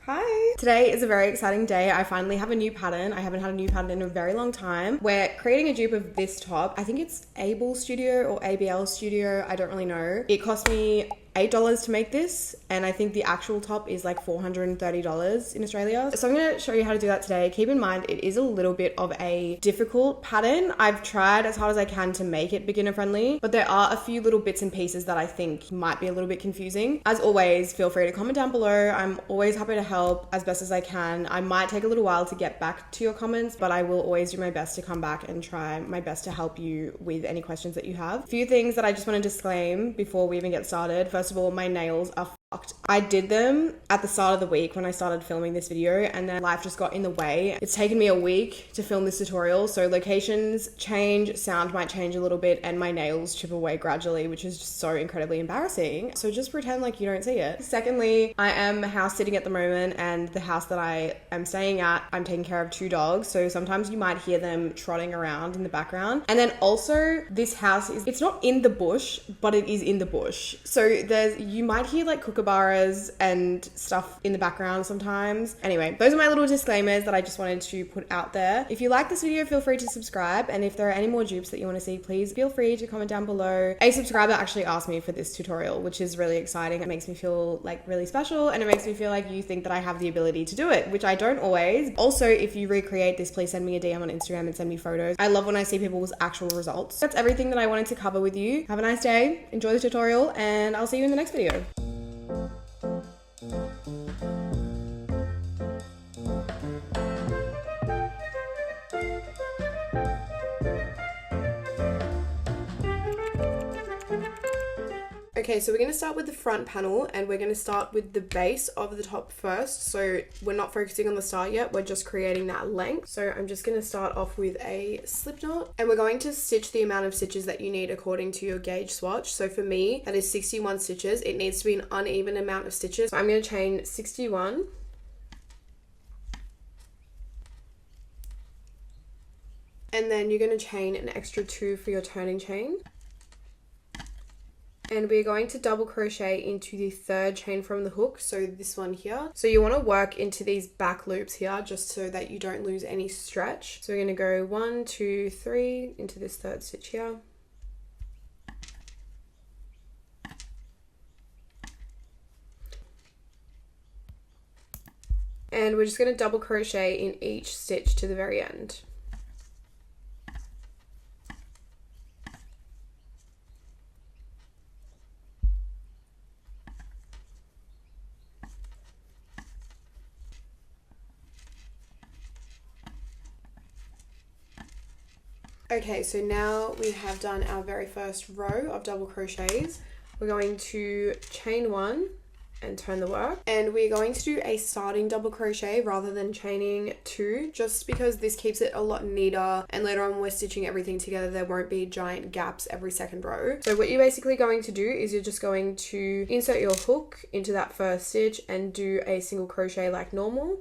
Hi! Today is a very exciting day. I finally have a new pattern. I haven't had a new pattern in a very long time. We're creating a dupe of this top. I think it's Able Studio or ABL Studio. I don't really know. It cost me $8 to make this, and I think the actual top is like $430 in Australia. So I'm going to show you how to do that today. Keep in mind, it is a little bit of a difficult pattern. I've tried as hard as I can to make it beginner friendly, but there are a few little bits and pieces that I think might be a little bit confusing. As always, feel free to comment down below. I'm always happy to help as best as I can. I might take a little while to get back to your comments, but I will always do my best to come back and try my best to help you with any questions that you have. A few things that I just want to disclaim before we even get started. First of all, my nails are fucked. I did them at the start of the week when I started filming this video, and then life just got in the way. It's taken me a week to film this tutorial, so locations change, sound might change a little bit, and my nails chip away gradually, which is just so incredibly embarrassing. So just pretend like you don't see it. Secondly, I am house sitting at the moment, and the house that I am staying at, I'm taking care of 2 dogs, so sometimes you might hear them trotting around in the background. And then also, this house it's not in the bush, but it is in the bush. So you might hear like kookaburras and stuff in the background sometimes. Anyway, those are my little disclaimers that I just wanted to put out there. If you like this video, feel free to subscribe, and if there are any more dupes that you want to see, please feel free to comment down below. A subscriber actually asked me for this tutorial, which is really exciting. It makes me feel like really special, and it makes me feel like you think that I have the ability to do it, which I don't always. Also, if you recreate this, please send me a DM on Instagram and send me photos. I love when I see people's actual results. That's everything that I wanted to cover with you. Have a nice day, enjoy the tutorial, and I'll see you in the next video. Okay, so we're going to start with the front panel, and we're going to start with the base of the top first. So we're not focusing on the start yet, we're just creating that length. So I'm just going to start off with a slip knot, and we're going to stitch the amount of stitches that you need according to your gauge swatch. So for me, that is 61 stitches. It needs to be an uneven amount of stitches. So I'm going to chain 61. And then you're going to chain an extra 2 for your turning chain. And we're going to double crochet into the 3rd chain from the hook, so this one here. So you want to work into these back loops here just so that you don't lose any stretch. So we're going to go 1, 2, 3 into this 3rd stitch here. And we're just going to double crochet in each stitch to the very end. Okay, so now we have done our very first row of double crochets. We're going to chain 1 and turn the work, and we're going to do a starting double crochet rather than chaining 2, just because this keeps it a lot neater, and later on when we're stitching everything together there won't be giant gaps every 2nd row. So what you're basically going to do is you're just going to insert your hook into that 1st stitch and do a single crochet like normal.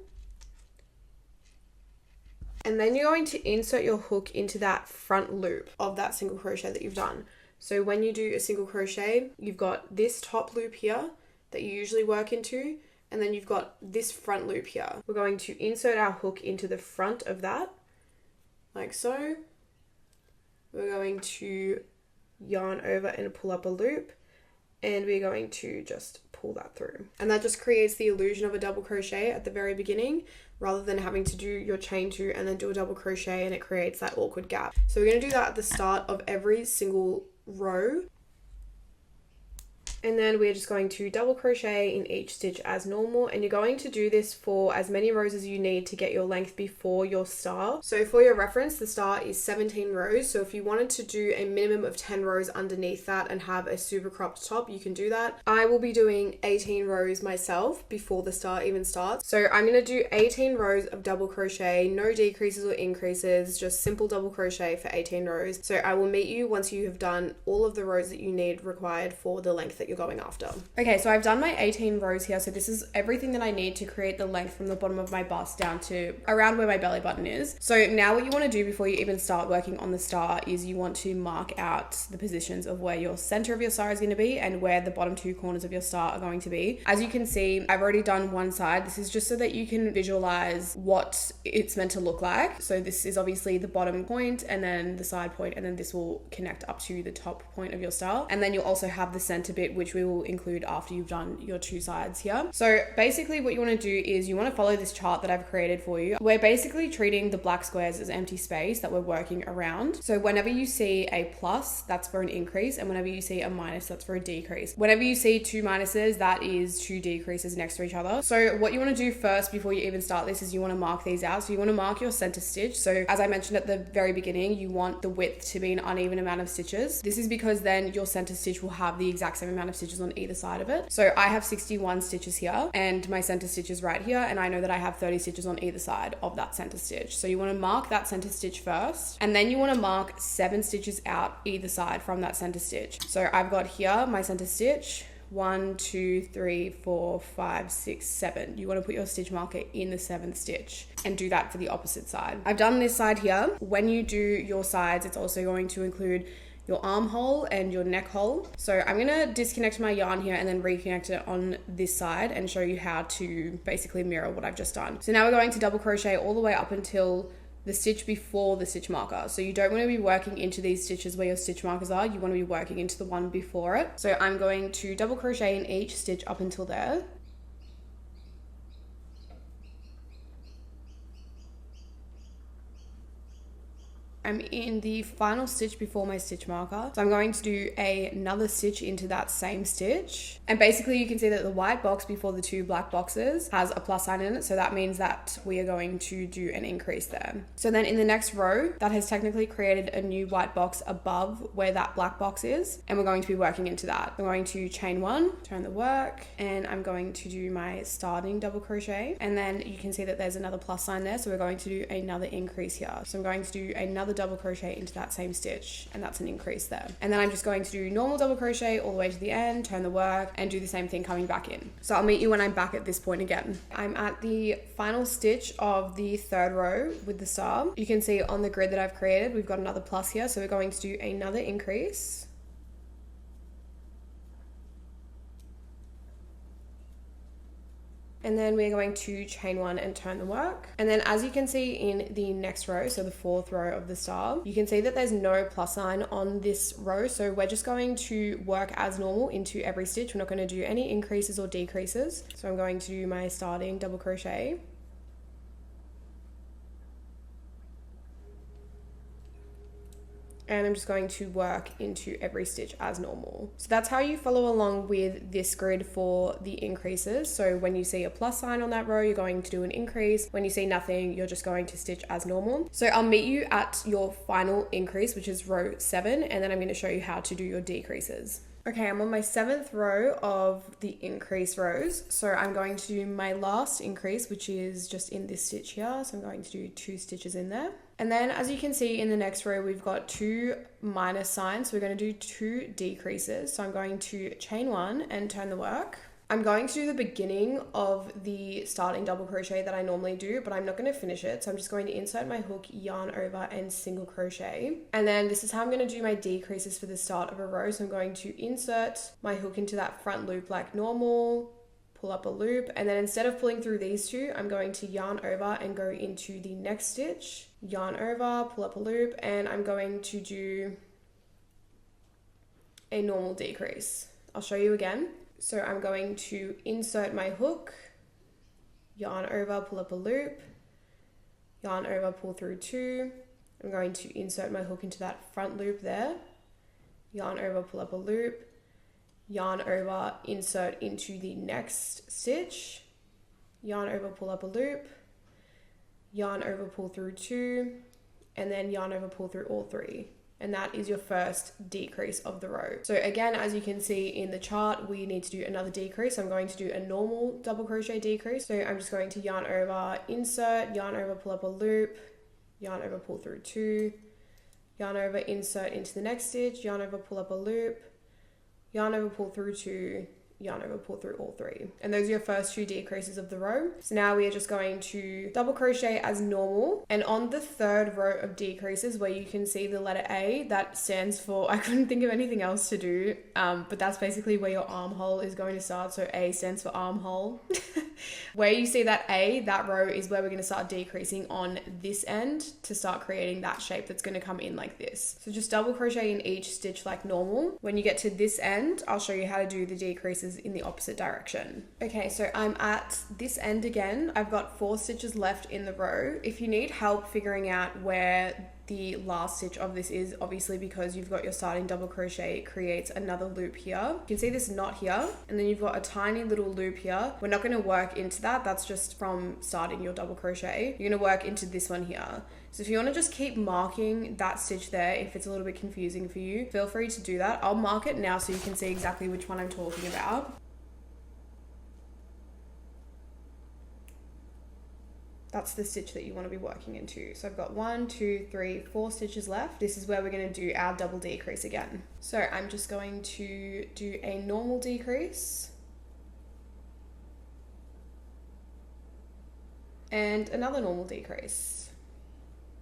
And then you're going to insert your hook into that front loop of that single crochet that you've done. So when you do a single crochet, you've got this top loop here that you usually work into, and then you've got this front loop here. We're going to insert our hook into the front of that, like so. We're going to yarn over and pull up a loop, and we're going to just pull that through. And that just creates the illusion of a double crochet at the very beginning, rather than having to do your chain 2 and then do a double crochet, and it creates that awkward gap. So we're going to do that at the start of every single row. And then we're just going to double crochet in each stitch as normal, and you're going to do this for as many rows as you need to get your length before your star. So for your reference, the star is 17 rows, so if you wanted to do a minimum of 10 rows underneath that and have a super cropped top, you can do that. I will be doing 18 rows myself before the star even starts. So I'm going to do 18 rows of double crochet, no decreases or increases, just simple double crochet for 18 rows. So I will meet you once you have done all of the rows that you need required for the length that you're going after. Okay, so I've done my 18 rows here. So this is everything that I need to create the length from the bottom of my bust down to around where my belly button is. So now what you want to do before you even start working on the star is you want to mark out the positions of where your center of your star is going to be and where the bottom two corners of your star are going to be. As you can see, I've already done one side. This is just so that you can visualize what it's meant to look like. So this is obviously the bottom point and then the side point, and then this will connect up to the top point of your star. And then you'll also have the center bit, which we will include after you've done your two sides here. So basically what you want to do is you want to follow this chart that I've created for you. We're basically treating the black squares as empty space that we're working around. So whenever you see a plus, that's for an increase, and whenever you see a minus, that's for a decrease. Whenever you see two minuses, that is two decreases next to each other. So what you want to do first before you even start this is you want to mark these out. So you want to mark your center stitch. So as I mentioned at the very beginning, you want the width to be an uneven amount of stitches. This is because then your center stitch will have the exact same amount of stitches on either side of it. So I have 61 stitches here and my center stitch is right here, and I know that I have 30 stitches on either side of that center stitch. So you want to mark that center stitch first, and then you want to mark 7 stitches out either side from that center stitch. So I've got here my center stitch, 1, 2, 3, 4, 5, 6, 7. You want to put your stitch marker in the 7th stitch and do that for the opposite side. I've done this side here. When you do your sides, it's also going to include your armhole and your neck hole. So I'm gonna disconnect my yarn here and then reconnect it on this side and show you how to basically mirror what I've just done. So now we're going to double crochet all the way up until the stitch before the stitch marker. So you don't want to be working into these stitches where your stitch markers are. You want to be working into the one before it. So I'm going to double crochet in each stitch up until there. I'm in the final stitch before my stitch marker. So I'm going to do another stitch into that same stitch. And basically you can see that the white box before the two black boxes has a plus sign in it. So that means that we are going to do an increase there. So then in the next row, that has technically created a new white box above where that black box is. And we're going to be working into that. I'm going to chain 1, turn the work, and I'm going to do my starting double crochet. And then you can see that there's another plus sign there. So we're going to do another increase here. So I'm going to do another double crochet into that same stitch, and that's an increase there. And then I'm just going to do normal double crochet all the way to the end, turn the work, and do the same thing coming back in. So I'll meet you when I'm back at this point again. I'm at the final stitch of the 3rd row with the star. You can see on the grid that I've created, we've got another plus here. So we're going to do another increase. And then we're going to chain 1 and turn the work. And then as you can see in the next row, so the 4th row of the star, you can see that there's no plus sign on this row. So we're just going to work as normal into every stitch. We're not going to do any increases or decreases. So I'm going to do my starting double crochet. And I'm just going to work into every stitch as normal. So that's how you follow along with this grid for the increases. So when you see a plus sign on that row, you're going to do an increase. When you see nothing, you're just going to stitch as normal. So I'll meet you at your final increase, which is row 7, and then I'm going to show you how to do your decreases. Okay, I'm on my 7th row of the increase rows. So I'm going to do my last increase, which is just in this stitch here. So I'm going to do 2 stitches in there. And then as you can see in the next row, we've got 2 minus signs. So we're going to do 2 decreases. So I'm going to chain 1 and turn the work. I'm going to do the beginning of the starting double crochet that I normally do, but I'm not going to finish it. So I'm just going to insert my hook, yarn over, and single crochet. And then this is how I'm going to do my decreases for the start of a row. So I'm going to insert my hook into that front loop like normal, pull up a loop, and then instead of pulling through these 2, I'm going to yarn over and go into the next stitch, yarn over, pull up a loop, and I'm going to do a normal decrease. I'll show you again. So I'm going to insert my hook, yarn over, pull up a loop, yarn over, pull through 2. I'm going to insert my hook into that front loop there, yarn over, pull up a loop, yarn over, insert into the next stitch, yarn over, pull up a loop, yarn over, pull through 2, and then yarn over, pull through all 3. And that is your first decrease of the row. So again, as you can see in the chart, we need to do another decrease. I'm going to do a normal double crochet decrease. So I'm just going to yarn over, insert, yarn over, pull up a loop, yarn over, pull through 2, yarn over, insert into the next stitch, yarn over, pull up a loop, yarn over, pull through 2, yarn over, pull through all 3. And those are your first 2 decreases of the row. So now we are just going to double crochet as normal. And on the 3rd row of decreases where you can see the letter A, that stands for, I couldn't think of anything else to do, but that's basically where your armhole is going to start. So A stands for armhole. Where you see that A, that row is where we're going to start decreasing on this end to start creating that shape that's going to come in like this. So just double crochet in each stitch like normal. When you get to this end, I'll show you how to do the decreases in the opposite direction. Okay, so I'm at this end again. I've got 4 stitches left in the row. If you need help figuring out where the last stitch of this is, obviously because you've got your starting double crochet, it creates another loop here. You can see this knot here, and then you've got a tiny little loop here. We're not going to work into that. That's just from starting your double crochet. You're going to work into this one here. So if you want to just keep marking that stitch there, if it's a little bit confusing for you, feel free to do that. I'll mark it now so you can see exactly which one I'm talking about. That's the stitch that you want to be working into. So I've got 1, 2, 3, 4 stitches left. This is where we're going to do our double decrease again. So I'm just going to do a normal decrease and another normal decrease.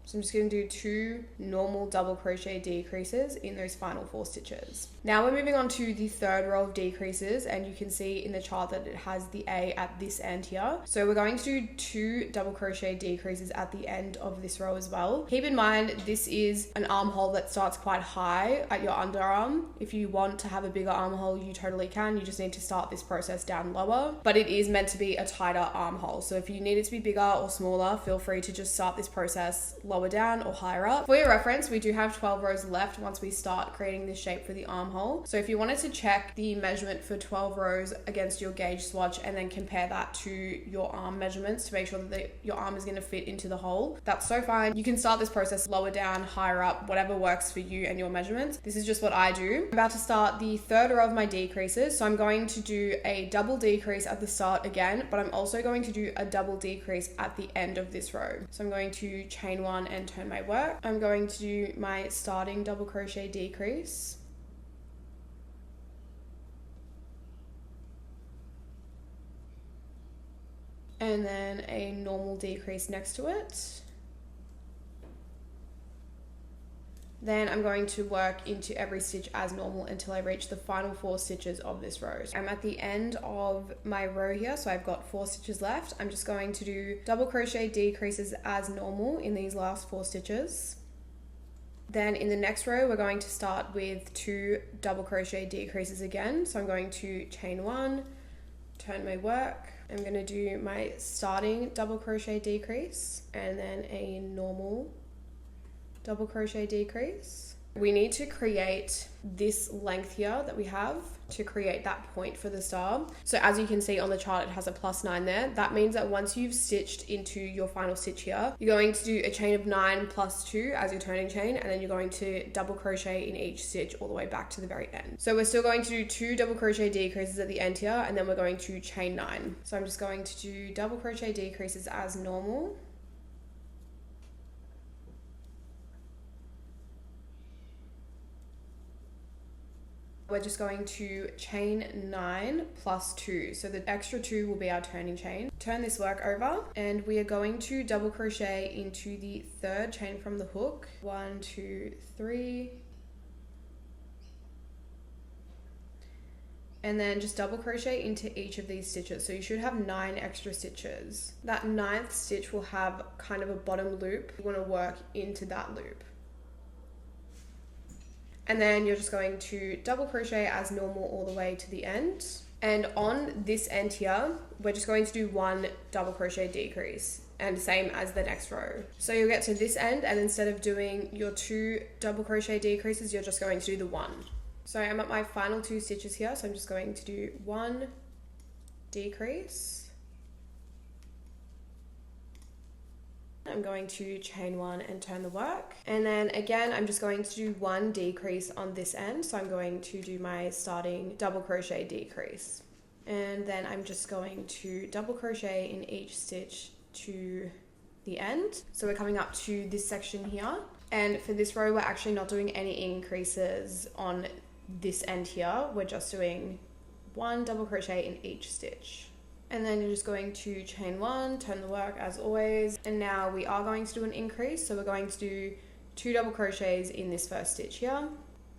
So I'm just going to do 2 normal double crochet decreases in those final 4 stitches. Now we're moving on to the 3rd row of decreases, and you can see in the chart that it has the A at this end here. So we're going to do 2 double crochet decreases at the end of this row as well. Keep in mind, this is an armhole that starts quite high at your underarm. If you want to have a bigger armhole, you totally can. You just need to start this process down lower, but it is meant to be a tighter armhole. So if you need it to be bigger or smaller, feel free to just start this process lower down or higher up. For your reference, we do have 12 rows left once we start creating this shape for the armhole. So if you wanted to check the measurement for 12 rows against your gauge swatch and then compare that to your arm measurements to make sure that your arm is going to fit into the hole, that's so fine. You can start this process lower down, higher up, whatever works for you and your measurements. This is just what I do. I'm about to start the 3rd row of my decreases. So I'm going to do a double decrease at the start again, but I'm also going to do a double decrease at the end of this row. So I'm going to chain 1 and turn my work. I'm going to do my starting double crochet decrease. And then a normal decrease next to it. Then I'm going to work into every stitch as normal until I reach the final 4 stitches of this row. I'm at the end of my row here, so I've got 4 stitches left. I'm just going to do double crochet decreases as normal in these last 4 stitches. Then in the next row, we're going to start with 2 double crochet decreases again. So I'm going to chain 1, turn my work. I'm going to do my starting double crochet decrease and then a normal double crochet decrease. We need to create this length here that we have to create that point for the star. So as you can see on the chart, it has a +9 there. That means that once you've stitched into your final stitch here, you're going to do a chain of 9 plus 2 as your turning chain, and then you're going to double crochet in each stitch all the way back to the very end. So we're still going to do 2 double crochet decreases at the end here, and then we're going to chain 9. So I'm just going to do double crochet decreases as normal. We're just going to chain 9 plus 2. So the extra 2 will be our turning chain. Turn this work over and we are going to double crochet into the 3rd chain from the hook. 1, 2, 3. And then just double crochet into each of these stitches. So you should have 9 extra stitches. That 9th stitch will have kind of a bottom loop. You want to work into that loop. And then you're just going to double crochet as normal all the way to the end. And on this end here, we're just going to do 1 double crochet decrease, and same as the next row. So you'll get to this end, and instead of doing your 2 double crochet decreases, you're just going to do the 1. So I'm at my final 2 stitches here, so I'm just going to do 1 decrease. I'm going to chain 1 and turn the work. And then again, I'm just going to do 1 decrease on this end. So I'm going to do my starting double crochet decrease. And then I'm just going to double crochet in each stitch to the end. So we're coming up to this section here. And for this row, we're actually not doing any increases on this end here, we're just doing 1 double crochet in each stitch. And then you're just going to chain 1, turn the work as always. And now we are going to do an increase. So we're going to do 2 double crochets in this first stitch here.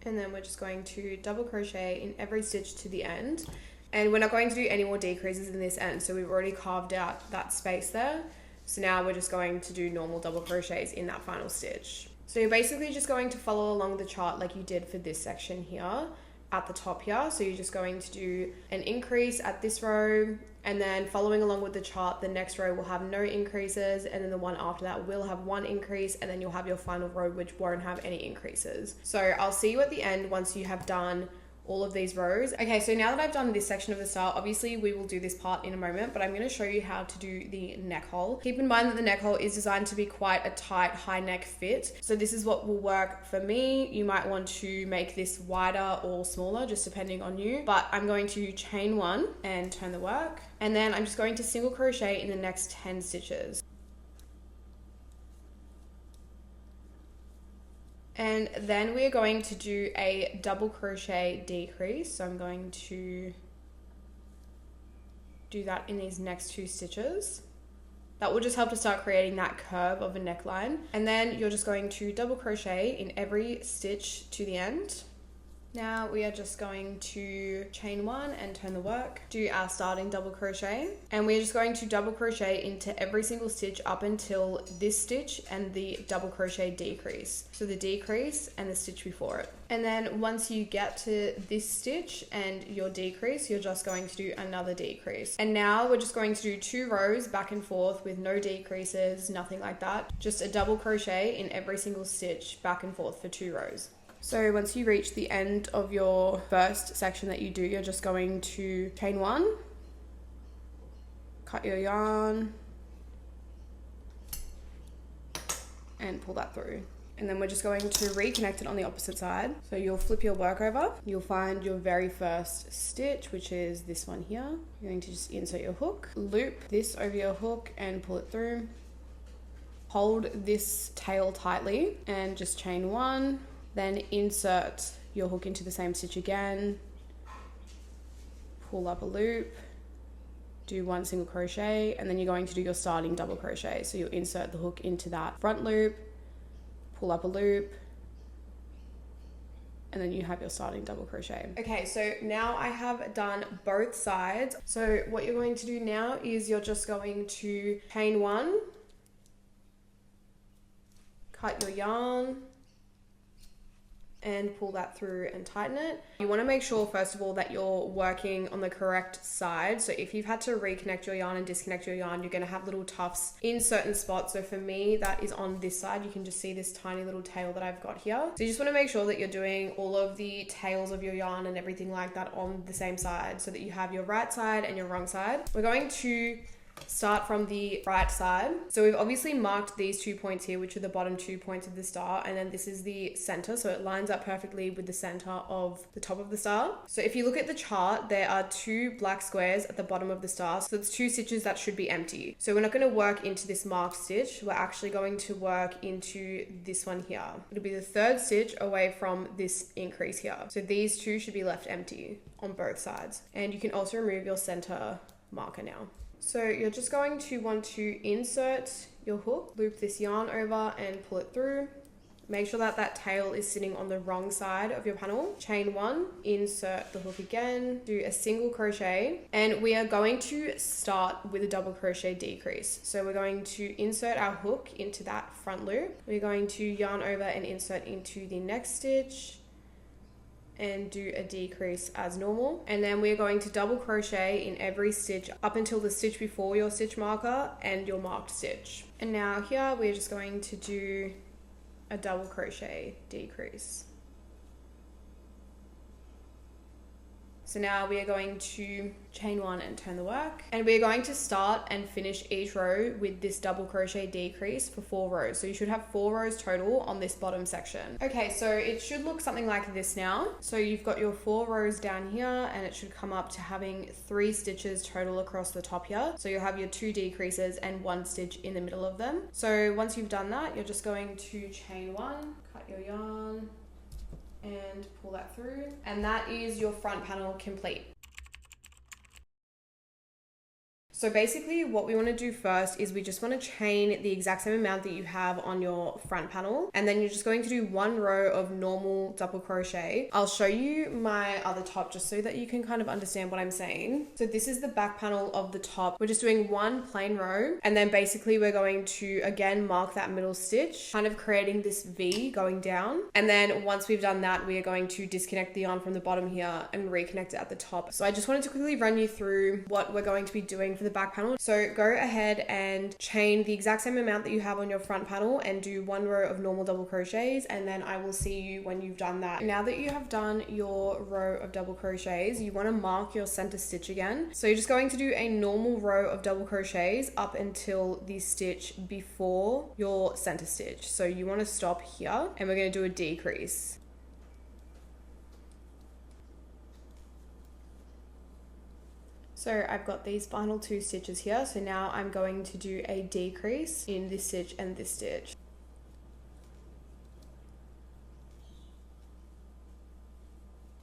And then we're just going to double crochet in every stitch to the end. And we're not going to do any more decreases in this end. So we've already carved out that space there. So now we're just going to do normal double crochets in that final stitch. So you're basically just going to follow along the chart like you did for this section here at the top here. So you're just going to do an increase at this row, and then following along with the chart, the next row will have no increases, and then the one after that will have 1 increase, and then you'll have your final row which won't have any increases. So I'll see you at the end once you have done all of these rows. Okay, so now that I've done this section of the style, obviously we will do this part in a moment, but I'm going to show you how to do the neck hole. Keep in mind that the neck hole is designed to be quite a tight high neck fit. So this is what will work for me. You might want to make this wider or smaller, just depending on you. But I'm going to chain 1 and turn the work. And then I'm just going to single crochet in the next 10 stitches. And then we're going to do a double crochet decrease. So I'm going to do that in these next 2 stitches. That will just help to start creating that curve of a neckline. And then you're just going to double crochet in every stitch to the end. Now we are just going to chain 1 and turn the work, do our starting double crochet, and we're just going to double crochet into every single stitch up until this stitch and the double crochet decrease. So the decrease and the stitch before it. And then once you get to this stitch and your decrease, you're just going to do another decrease. And now we're just going to do 2 rows back and forth with no decreases, nothing like that. Just a double crochet in every single stitch back and forth for 2 rows. So once you reach the end of your first section that you do, you're just going to chain 1, cut your yarn, and pull that through. And then we're just going to reconnect it on the opposite side. So you'll flip your work over, you'll find your very first stitch, which is this one here. You're going to just insert your hook, loop this over your hook and pull it through. Hold this tail tightly and just chain 1. Then insert your hook into the same stitch again, pull up a loop, do 1 single crochet, and then you're going to do your starting double crochet. So you'll insert the hook into that front loop, pull up a loop, and then you have your starting double crochet. Okay, so now I have done both sides. So what you're going to do now is you're just going to chain 1, cut your yarn, and pull that through and tighten it. You want to make sure first of all that you're working on the correct side. So if you've had to reconnect your yarn and disconnect your yarn, you're going to have little tufts in certain spots. So for me, that is on this side. You can just see this tiny little tail that I've got here. So you just want to make sure that you're doing all of the tails of your yarn and everything like that on the same side so that you have your right side and your wrong side. We're going to start from the right side. So we've obviously marked these 2 points here, which are the bottom 2 points of the star, and then this is the center, so it lines up perfectly with the center of the top of the star. So if you look at the chart, there are 2 black squares at the bottom of the star, so it's 2 stitches that should be empty. So we're not going to work into this marked stitch, we're actually going to work into this one here. It'll be the 3rd stitch away from this increase here. So these 2 should be left empty on both sides. And you can also remove your center marker now. So you're just going to want to insert your hook, loop this yarn over and pull it through. Make sure that that tail is sitting on the wrong side of your panel. Chain 1, insert the hook again, do a single crochet, and we are going to start with a double crochet decrease. So we're going to insert our hook into that front loop. We're going to yarn over and insert into the next stitch and do a decrease as normal, and then we're going to double crochet in every stitch up until the stitch before your stitch marker and your marked stitch. And now here we're just going to do a double crochet decrease. So now we are going to chain 1 and turn the work, and we're going to start and finish each row with this double crochet decrease for 4 rows. So you should have 4 rows total on this bottom section. Okay, so it should look something like this now. So you've got your 4 rows down here, and it should come up to having 3 stitches total across the top here. So you'll have your 2 decreases and 1 stitch in the middle of them. So once you've done that, you're just going to chain 1, cut your yarn, and pull that through. And that is your front panel complete. So basically what we want to do first is we just want to chain the exact same amount that you have on your front panel. And then you're just going to do 1 row of normal double crochet. I'll show you my other top just so that you can kind of understand what I'm saying. So this is the back panel of the top. We're just doing 1 plain row. And then basically we're going to again mark that middle stitch, kind of creating this V going down. And then once we've done that, we are going to disconnect the yarn from the bottom here and reconnect it at the top. So I just wanted to quickly run you through what we're going to be doing for the back panel. So go ahead and chain the exact same amount that you have on your front panel and do 1 row of normal double crochets, and then I will see you when you've done that. Now that you have done your row of double crochets, you want to mark your center stitch again. So you're just going to do a normal row of double crochets up until the stitch before your center stitch. So you want to stop here and we're going to do a decrease. So I've got these final 2 stitches here. So now I'm going to do a decrease in this stitch and this stitch.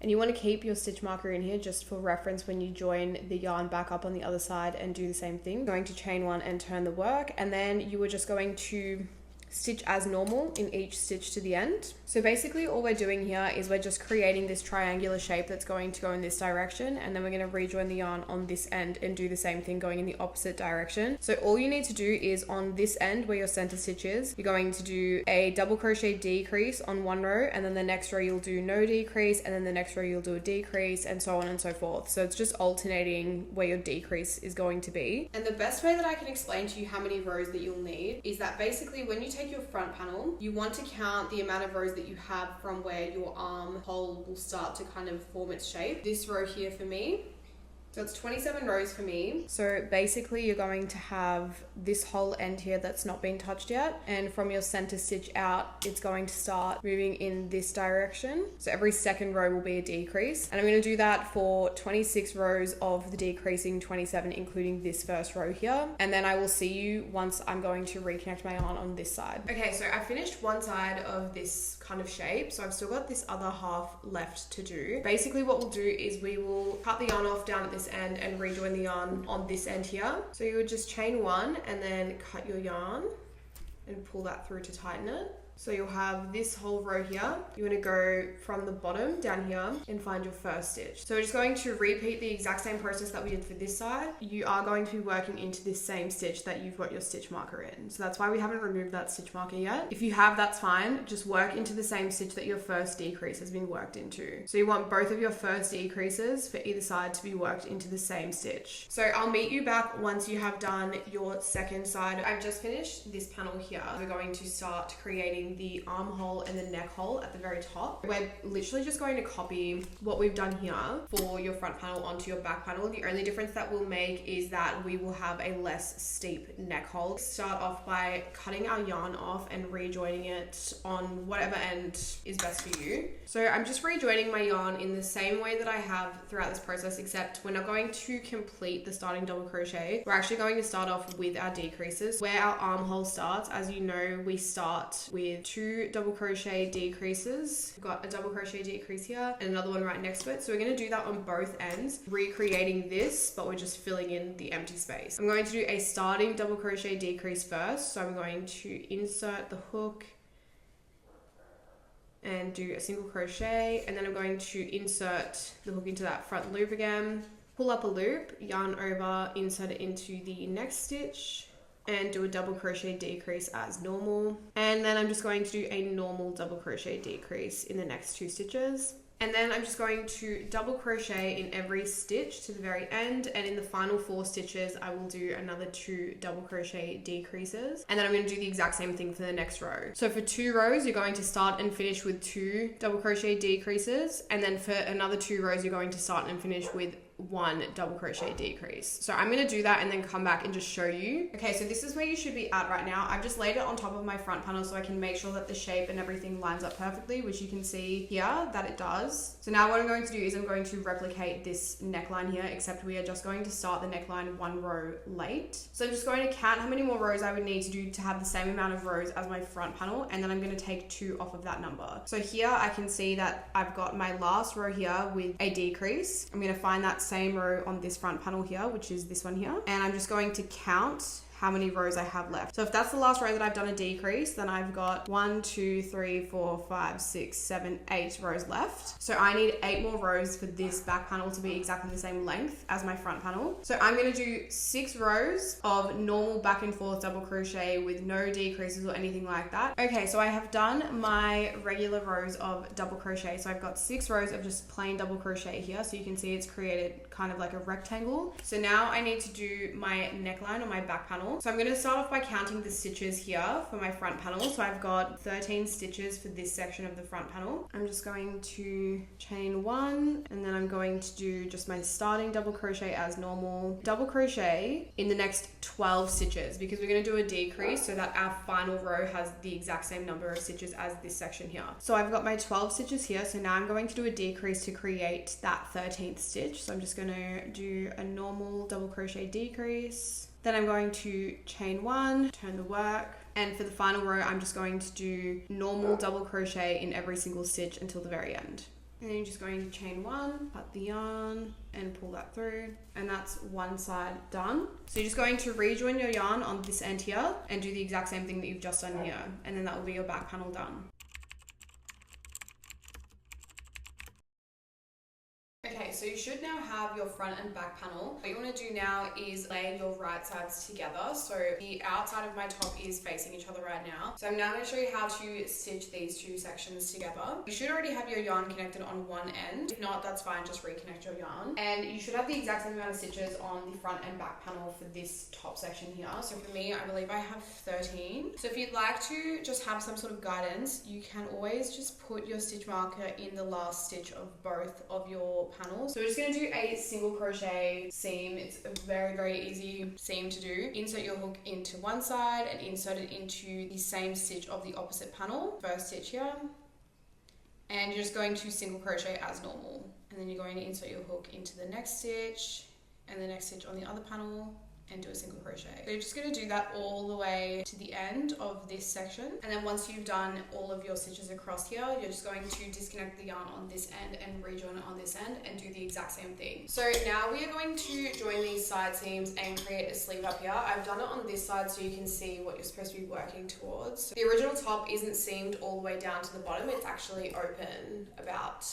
And you want to keep your stitch marker in here just for reference when you join the yarn back up on the other side and do the same thing. Going to chain 1 and turn the work, and then you are just going to stitch as normal in each stitch to the end. So basically all we're doing here is we're just creating this triangular shape that's going to go in this direction, and then we're going to rejoin the yarn on this end and do the same thing going in the opposite direction. So all you need to do is on this end where your center stitch is, you're going to do a double crochet decrease on 1 row, and then the next row you'll do no decrease, and then the next row you'll do a decrease, and so on and so forth. So it's just alternating where your decrease is going to be. And the best way that I can explain to you how many rows that you'll need is that basically when you take your front panel, you want to count the amount of rows that you have from where your armhole will start to kind of form its shape. This row here for me, so it's 27 rows for me. So basically you're going to have this whole end here that's not been touched yet, and from your center stitch out it's going to start moving in this direction. So every second row will be a decrease, and I'm going to do that for 26 rows of the decreasing 27, including this first row here, and then I will see you once I'm going to reconnect my yarn on this side. Okay, so I finished one side of this kind of shape, so I've still got this other half left to do. Basically what we'll do is we will cut the yarn off down at this end and rejoin the yarn on this end here. So you would just chain 1 and then cut your yarn and pull that through to tighten it. So you'll have this whole row here. You want to go from the bottom down here and find your first stitch. So we're just going to repeat the exact same process that we did for this side. You are going to be working into this same stitch that you've got your stitch marker in. So that's why we haven't removed that stitch marker yet. If you have, that's fine. Just work into the same stitch that your first decrease has been worked into. So you want both of your first decreases for either side to be worked into the same stitch. So I'll meet you back once you have done your second side. I've just finished this panel here. We're going to start creating the armhole and the neck hole at the very top. We're literally just going to copy what we've done here for your front panel onto your back panel. The only difference that we'll make is that we will have a less steep neck hole. Start off by cutting our yarn off and rejoining it on whatever end is best for you. So I'm just rejoining my yarn in the same way that I have throughout this process, except we're not going to complete the starting double crochet. We're actually going to start off with our decreases. Where our armhole starts, as you know, we start with 2 double crochet decreases. We've got a double crochet decrease here and another one right next to it. So we're going to do that on both ends, recreating this, but we're just filling in the empty space. I'm going to do a starting double crochet decrease first. So I'm going to insert the hook and do a single crochet, and then I'm going to insert the hook into that front loop again, pull up a loop, yarn over, insert it into the next stitch, and do a double crochet decrease as normal. And then I'm just going to do a normal double crochet decrease in the next 2 stitches. And then I'm just going to double crochet in every stitch to the very end, and in the final 4 stitches I will do another 2 double crochet decreases, and then I'm going to do the exact same thing for the next row. So for 2 rows you're going to start and finish with 2 double crochet decreases, and then for another 2 rows you're going to start and finish with 1 double crochet decrease. So I'm going to do that and then come back and just show you. Okay, so this is where you should be at right now. I've just laid it on top of my front panel so I can make sure that the shape and everything lines up perfectly, which you can see here that it does. So now what I'm going to do is I'm going to replicate this neckline here, except we are just going to start the neckline 1 row late. So I'm just going to count how many more rows I would need to do to have the same amount of rows as my front panel, and then I'm going to take 2 off of that number. So here I can see that I've got my last row here with a decrease. I'm going to find that same row on this front panel here, which is this one here, and I'm just going to count how many rows I have left. So if that's the last row that I've done a decrease, then I've got 1, 2, 3, 4, 5, 6, 7, 8 rows left. So I need 8 more rows for this back panel to be exactly the same length as my front panel. So I'm gonna do 6 rows of normal back and forth double crochet with no decreases or anything like that. Okay, so I have done my regular rows of double crochet. So I've got 6 rows of just plain double crochet here. So you can see it's created kind of like a rectangle. So now I need to do my neckline on my back panel. So I'm going to start off by counting the stitches here for my front panel. So I've got 13 stitches for this section of the front panel. I'm just going to chain 1, and then I'm going to do just my starting double crochet as normal. Double crochet in the next 12 stitches because we're going to do a decrease so that our final row has the exact same number of stitches as this section here. So I've got my 12 stitches here. So now I'm going to do a decrease to create that 13th stitch. So I'm just going to do a normal double crochet decrease. Then I'm going to chain 1, turn the work, and for the final row, I'm just going to do normal double crochet in every single stitch until the very end. And then you're just going to chain 1, cut the yarn, and pull that through, and that's one side done. So you're just going to rejoin your yarn on this end here and do the exact same thing that you've just done here, and then that will be your back panel done. Okay, so you should now have your front and back panel. What you want to do now is lay your right sides together. So the outside of my top is facing each other right now. So I'm now going to show you how to stitch these 2 sections together. You should already have your yarn connected on one end. If not, that's fine, just reconnect your yarn. And you should have the exact same amount of stitches on the front and back panel for this top section here. So for me, I believe I have 13. So if you'd like to just have some sort of guidance, you can always just put your stitch marker in the last stitch of both of your panels. So we're just going to do a single crochet seam. It's a very, very easy seam to do. Insert your hook into one side and insert it into the same stitch of the opposite panel. First stitch here. And you're just going to single crochet as normal. And then you're going to insert your hook into the next stitch and the next stitch on the other panel and do a single crochet. So you're just going to do that all the way to the end of this section, and then once you've done all of your stitches across here, you're just going to disconnect the yarn on this end and rejoin it on this end and do the exact same thing. So now we are going to join these side seams and create a sleeve up here. I've done it on this side so you can see what you're supposed to be working towards. So the original top isn't seamed all the way down to the bottom, it's actually open about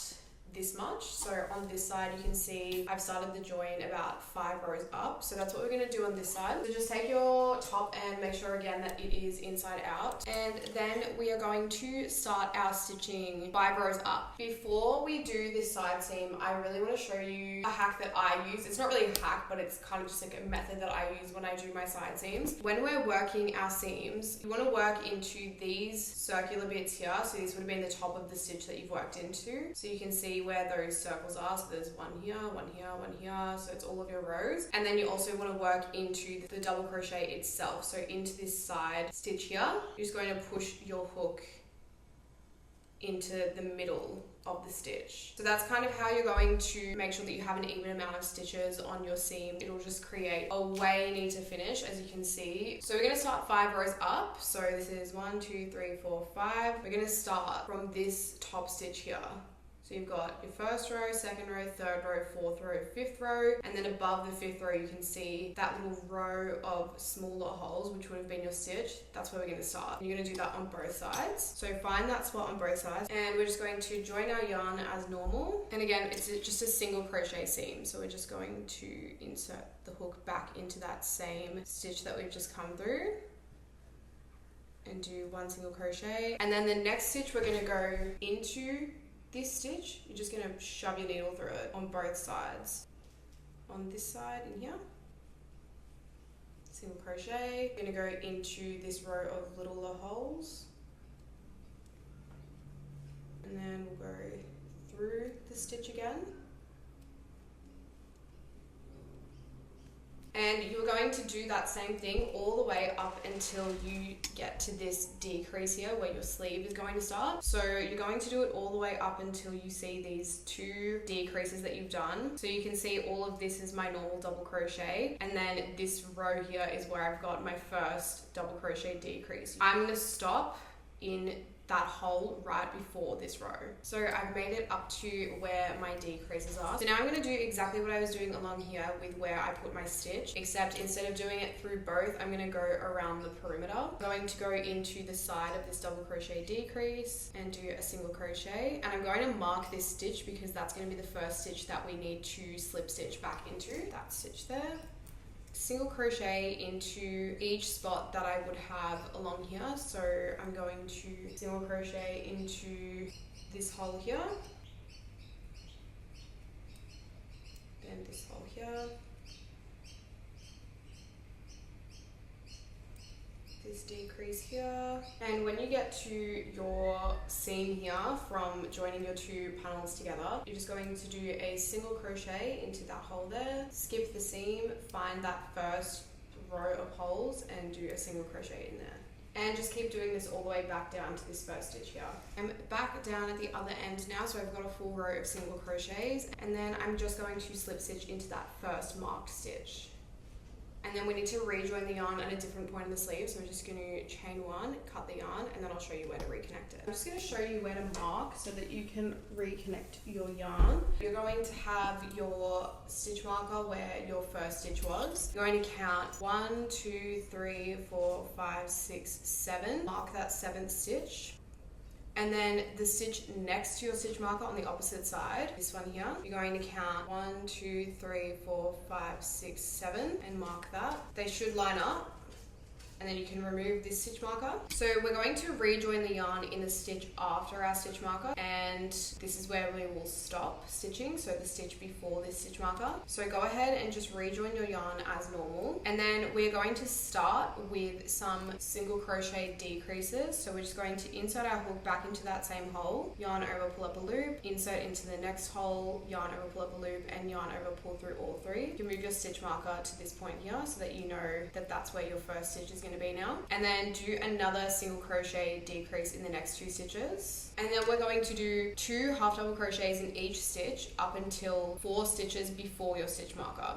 this much. So on this side you can see I've started the join about 5 rows up, so that's what we're going to do on this side. So just take your top and make sure again that it is inside out, and then we are going to start our stitching 5 rows up. Before we do this side seam, I really want to show you a hack that I use. It's not really a hack, but it's kind of just like a method that I use when I do my side seams. When we're working our seams, you want to work into these circular bits here. So this would have been the top of the stitch that you've worked into, so you can see where those circles are. So there's one here, one here, one here, so it's all of your rows. And then you also want to work into the double crochet itself, so into this side stitch here, you're just going to push your hook into the middle of the stitch. So that's kind of how you're going to make sure that you have an even amount of stitches on your seam. It'll just create a way neater finish, as you can see. So we're going to start 5 rows up. So this is 1, 2, 3, 4, 5. We're going to start from this top stitch here. So you've got your first row, second row, third row, fourth row, fifth row, and then above the fifth row you can see that little row of smaller holes, which would have been your stitch. That's where we're going to start. You're going to do that on both sides. So find that spot on both sides, and we're just going to join our yarn as normal. And again, it's just a single crochet seam, so we're just going to insert the hook back into that same stitch that we've just come through and do 1 single crochet. And then the next stitch we're going to go into this stitch, you're just going to shove your needle through it on both sides. On this side in here, single crochet. You're going to go into this row of littler holes, and then we'll go through the stitch again And you're going to do that same thing all the way up until you get to this decrease here where your sleeve is going to start. So you're going to do it all the way up until you see these 2 decreases that you've done. So you can see all of this is my normal double crochet, and then this row here is where I've got my first double crochet decrease. I'm going to stop in that hole right before this row. So I've made it up to where my decreases are. So now I'm going to do exactly what I was doing along here with where I put my stitch, except instead of doing it through both, I'm going to go around the perimeter. I'm going to go into the side of this double crochet decrease and do a single crochet, and I'm going to mark this stitch because that's going to be the first stitch that we need to slip stitch back into. That stitch there. Single crochet into each spot that I would have along here. So I'm going to single crochet into this hole here, then this hole here, this decrease here, and when you get to your seam here from joining your 2 panels together, you're just going to do a single crochet into that hole there, skip the seam, find that first row of holes and do a single crochet in there. And just keep doing this all the way back down to this first stitch here. I'm back down at the other end now, so I've got a full row of single crochets, and then I'm just going to slip stitch into that first marked stitch. And then we need to rejoin the yarn at a different point in the sleeve, so we're just going to chain 1, cut the yarn, and then I'll show you where to reconnect it. I'm just going to show you where to mark so that you can reconnect your yarn. You're going to have your stitch marker where your first stitch was. You're going to count 1, 2, 3, 4, 5, 6, 7. Mark that 7th stitch. And then the stitch next to your stitch marker on the opposite side, this one here, you're going to count 1, 2, 3, 4, 5, 6, 7 and mark that. They should line up. And then you can remove this stitch marker. So we're going to rejoin the yarn in the stitch after our stitch marker, and this is where we will stop stitching, so the stitch before this stitch marker. So go ahead and just rejoin your yarn as normal, and then we're going to start with some single crochet decreases. So we're just going to insert our hook back into that same hole, yarn over, pull up a loop, insert into the next hole, yarn over, pull up a loop, and yarn over, pull through all 3. You can move your stitch marker to this point here so that you know that that's where your first stitch is going to be now, and then do another single crochet decrease in the next 2 stitches, and then we're going to do 2 half double crochets in each stitch up until 4 stitches before your stitch marker.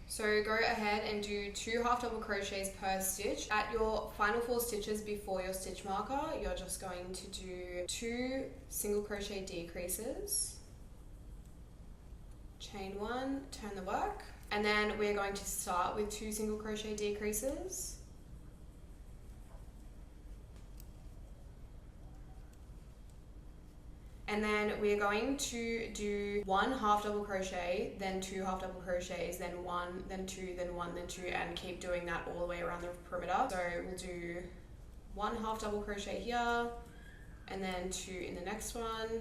So go ahead and do 2 half double crochets per stitch. At your final 4 stitches before your stitch marker, you're just going to do 2 single crochet decreases, chain 1, turn the work, and then we're going to start with 2 single crochet decreases, and then we're going to do 1 half double crochet, then 2 half double crochets, then 1, then 2, then 1, then 2, and keep doing that all the way around the perimeter. So we'll do 1 half double crochet here, and then 2 in the next one,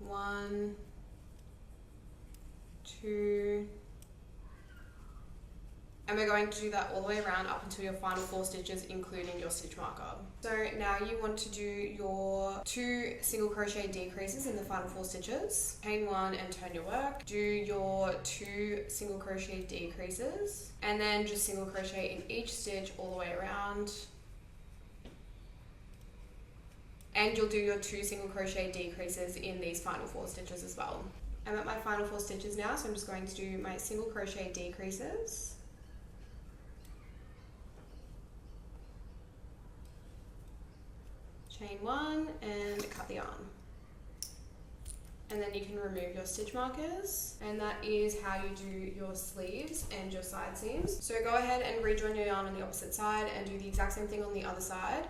1, 2, and we're going to do that all the way around up until your final 4 stitches, including your stitch marker. So now you want to do your 2 single crochet decreases in the final 4 stitches, chain 1 and turn your work, do your 2 single crochet decreases, and then just single crochet in each stitch all the way around, and you'll do your 2 single crochet decreases in these final 4 stitches as well. I'm at my final 4 stitches now, so I'm just going to do my single crochet decreases, chain 1 and cut the yarn, and then you can remove your stitch markers, and that is how you do your sleeves and your side seams. So go ahead and rejoin your yarn on the opposite side and do the exact same thing on the other side.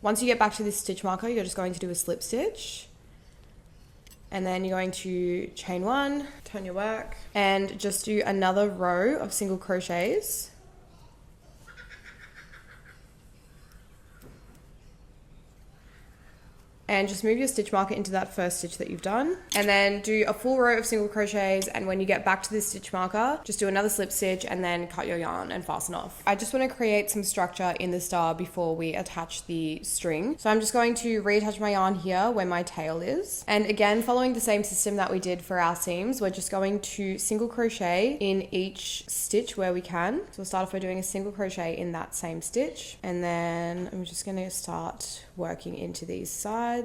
Once you get back to this stitch marker, you're just going to do a slip stitch, and then you're going to chain 1, turn your work, and just do another row of single crochets. and just move your stitch marker into that first stitch that you've done, and then do a full row of single crochets. And when you get back to this stitch marker, just do another slip stitch and then cut your yarn and fasten off. I just want to create some structure in the star before we attach the string. So I'm just going to reattach my yarn here where my tail is. And again, following the same system that we did for our seams, we're just going to single crochet in each stitch where we can. So we'll start off by doing a single crochet in that same stitch. And then I'm just going to start working into these sides.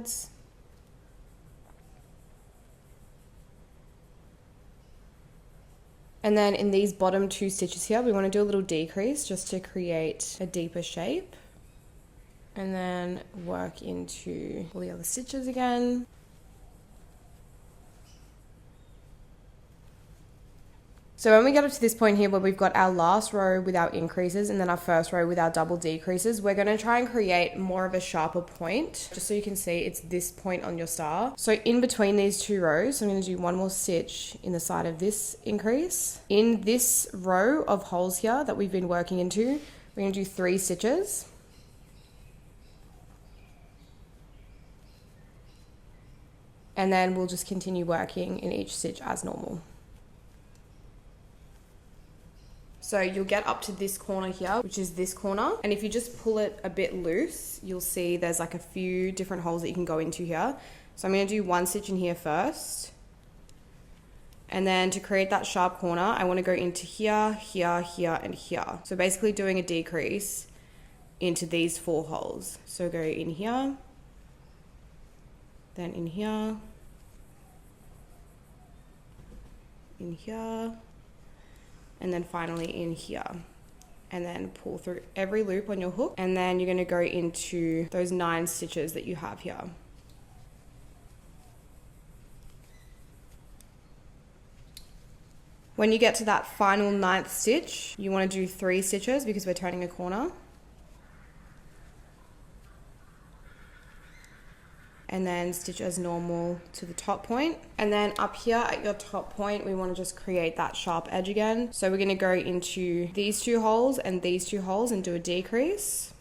And then in these bottom 2 stitches here, we want to do a little decrease just to create a deeper shape. And then work into all the other stitches again. So when we get up to this point here where we've got our last row with our increases and then our first row with our double decreases, we're going to try and create more of a sharper point. Just so you can see, it's this point on your star. So in between these 2 rows, I'm going to do one more stitch in the side of this increase. In this row of holes here that we've been working into, we're going to do 3 stitches. And then we'll just continue working in each stitch as normal. So you'll get up to this corner here, which is this corner. And if you just pull it a bit loose, you'll see there's like a few different holes that you can go into here. So I'm going to do 1 stitch in here first. And then to create that sharp corner, I want to go into here, here, here, and here. So basically doing a decrease into these 4 holes. So go in here, then in here, in here, and then finally in here. And then pull through every loop on your hook, and then you're going to go into those 9 stitches that you have here. When you get to that final 9th stitch, you want to do 3 stitches because we're turning a corner. And then stitch as normal to the top point. And then up here at your top point, we want to just create that sharp edge again. So we're going to go into these 2 holes and these 2 holes and do a decrease.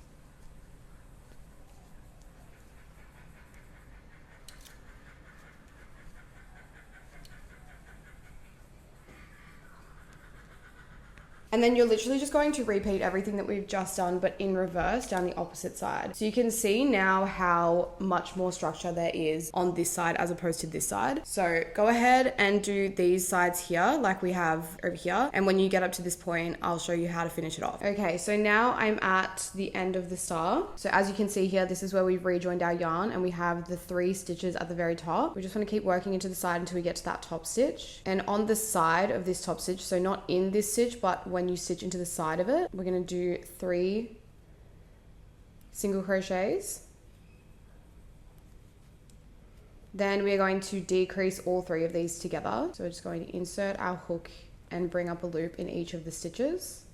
And then you're literally just going to repeat everything that we've just done, but in reverse down the opposite side. So you can see now how much more structure there is on this side as opposed to this side. So go ahead and do these sides here like we have over here. And when you get up to this point, I'll show you how to finish it off. Okay, so now I'm at the end of the star. So as you can see here, this is where we've rejoined our yarn and we have the 3 stitches at the very top. We just want to keep working into the side until we get to that top stitch. And on the side of this top stitch, so not in this stitch, but when you stitch into the side of it, we're going to do 3 single crochets. Then we're going to decrease all 3 of these together. So we're just going to insert our hook and bring up a loop in each of the stitches.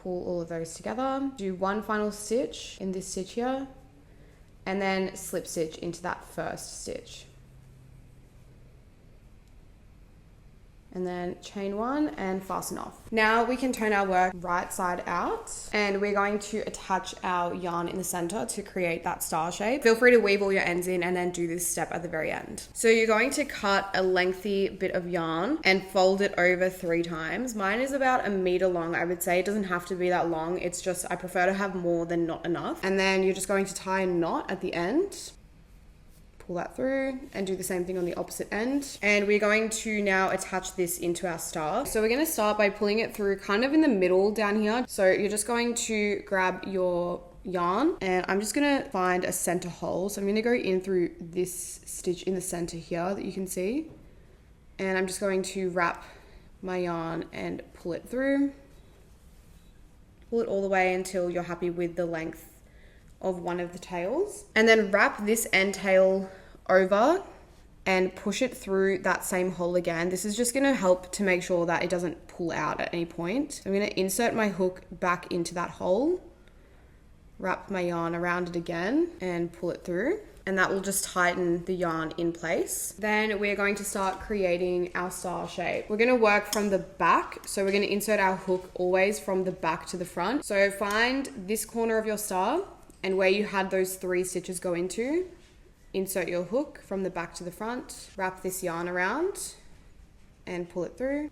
Pull all of those together. Do 1 final stitch in this stitch here, and then slip stitch into that first stitch. And then chain 1 and fasten off. Now we can turn our work right side out, and we're going to attach our yarn in the center to create that star shape. Feel free to weave all your ends in and then do this step at the very end. So you're going to cut a lengthy bit of yarn and fold it over 3 times. Mine is about 1 meter long. I would say it doesn't have to be that long. It's just, I prefer to have more than not enough. And then you're just going to tie a knot at the end. Pull that through and do the same thing on the opposite end. And we're going to now attach this into our star. So we're going to start by pulling it through kind of in the middle down here. So you're just going to grab your yarn, and I'm just going to find a center hole. So I'm going to go in through this stitch in the center here that you can see. And I'm just going to wrap my yarn and pull it through. Pull it all the way until you're happy with the length of one of the tails, and then wrap this end tail over and push it through that same hole again. This is just going to help to make sure that it doesn't pull out at any point. I'm going to insert my hook back into that hole, wrap my yarn around it again and pull it through, and that will just tighten the yarn in place. Then we're going to start creating our star shape. We're going to work from the back, so we're going to insert our hook always from the back to the front. So find this corner of your star and where you had those 3 stitches go into, insert your hook from the back to the front, wrap this yarn around and pull it through.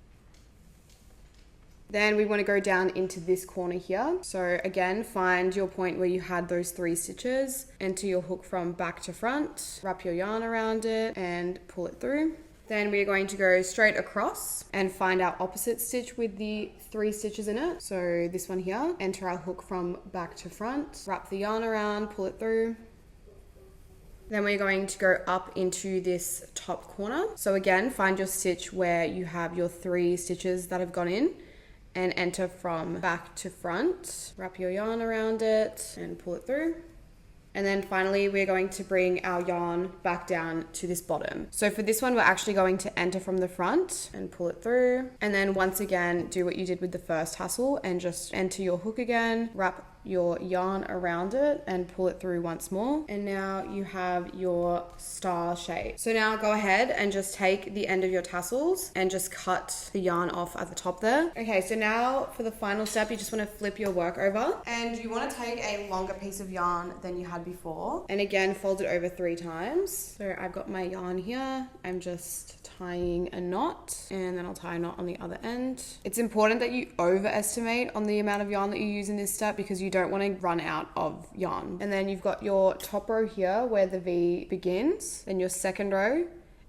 Then we want to go down into this corner here. So again, find your point where you had those 3 stitches, enter your hook from back to front, wrap your yarn around it and pull it through. Then we're going to go straight across and find our opposite stitch with the 3 stitches in it. So this one here, enter our hook from back to front, wrap the yarn around, pull it through. Then we're going to go up into this top corner. So again, find your stitch where you have your 3 stitches that have gone in and enter from back to front, wrap your yarn around it and pull it through. And then finally, we're going to bring our yarn back down to this bottom. So for this one, we're actually going to enter from the front and pull it through. And then once again, do what you did with the first tassel and just enter your hook again, wrap your yarn around it and pull it through once more. And now you have your star shape. So now go ahead and just take the end of your tassels and just cut the yarn off at the top there. Okay, so now for the final step, you just want to flip your work over and you want to take a longer piece of yarn than you had before. And again, fold it over 3 times. So I've got my yarn here. I'm just tying a knot and then I'll tie a knot on the other end. It's important that you overestimate on the amount of yarn that you use in this step because you don't want to run out of yarn. And then you've got your top row here where the V begins, then your second row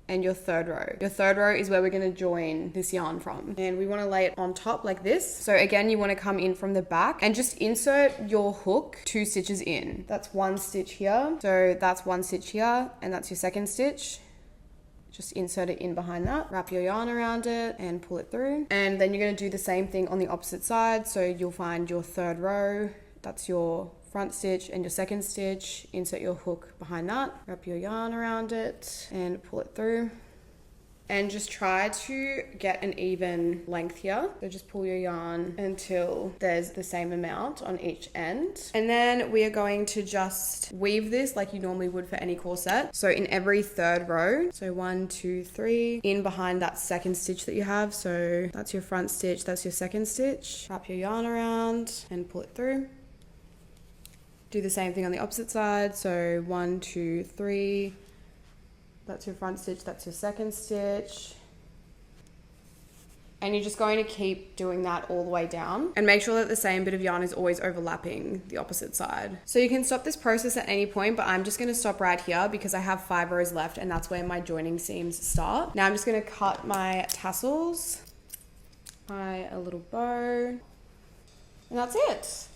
and your third row. Your third row is where we're going to join this yarn from. And we want to lay it on top like this. So again, you want to come in from the back and just insert your hook 2 stitches in. That's 1 stitch here. So that's 1 stitch here and that's your second stitch. Just insert it in behind that, wrap your yarn around it and pull it through. And then you're going to do the same thing on the opposite side. So you'll find your third row, that's your front stitch and your second stitch, insert your hook behind that, wrap your yarn around it and pull it through. And just try to get an even length here. So just pull your yarn until there's the same amount on each end. And then we are going to just weave this like you normally would for any corset. So in every third row, so 1, 2, 3, in behind that second stitch that you have. So that's your front stitch, that's your second stitch. Wrap your yarn around and pull it through. Do the same thing on the opposite side. So 1, 2, 3. That's your front stitch, that's your second stitch. And you're just going to keep doing that all the way down and make sure that the same bit of yarn is always overlapping the opposite side. So you can stop this process at any point, but I'm just going to stop right here because I have 5 rows left and that's where my joining seams start. Now I'm just going to cut my tassels, tie a little bow, and that's it.